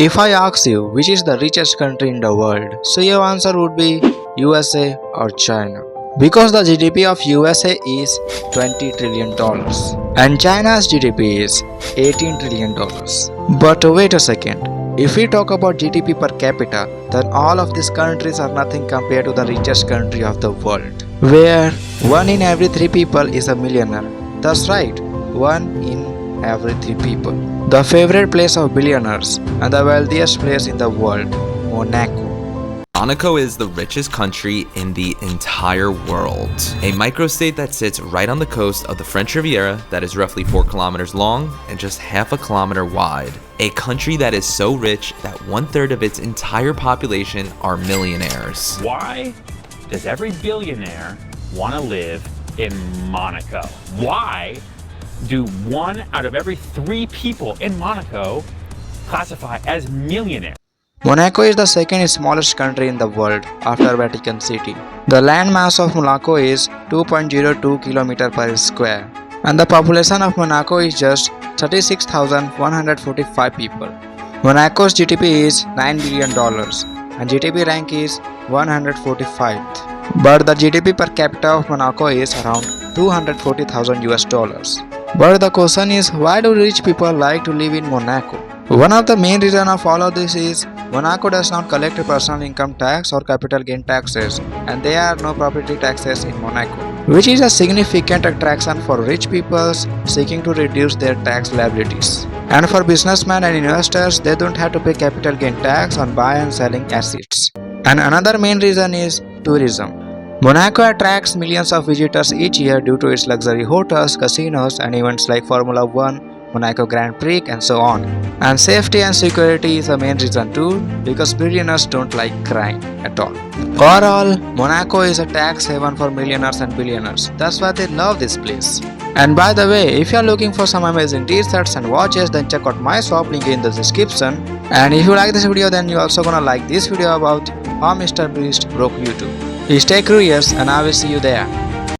If I ask you which is the richest country in the world, so your answer would be USA or China. Because the GDP of USA is $20 trillion and China's GDP is $18 trillion. But wait a second, if we talk about GDP per capita, then all of these countries are nothing compared to the richest country of the world, where 1 in every 3 people is a millionaire. That's right, 1 in every 3 people. The favorite place of billionaires and the wealthiest place in the world, Monaco. Monaco is the richest country in the entire world. A microstate that sits right on the coast of the French Riviera that is roughly 4 kilometers long and just half a kilometer wide. A country that is so rich that 1/3 of its entire population are millionaires. Why does every billionaire want to live in Monaco? Why do 1 out of every 3 people in Monaco classify as millionaires? Monaco is the second smallest country in the world after Vatican City. The land mass of Monaco is 2.02 km per square and the population of Monaco is just 36,145 people. Monaco's GDP is $9 billion and GDP rank is 145th. But the GDP per capita of Monaco is around $240,000. But the question is, why do rich people like to live in Monaco? One of the main reasons of all of this is Monaco does not collect personal income tax or capital gain taxes, and there are no property taxes in Monaco, which is a significant attraction for rich people seeking to reduce their tax liabilities. And for businessmen and investors, they don't have to pay capital gain tax on buying and selling assets. And another main reason is tourism. Monaco attracts millions of visitors each year due to its luxury hotels, casinos, and events like Formula 1, Monaco Grand Prix, and so on. And safety and security is a main reason too, because billionaires don't like crime at all. Overall, Monaco is a tax haven for millionaires and billionaires. That's why they love this place. And by the way, if you are looking for some amazing t-shirts and watches, then check out my shop, link in the description. And if you like this video, then you're also gonna like this video about how Mr. Beast broke YouTube. Stay curious and I will see you there.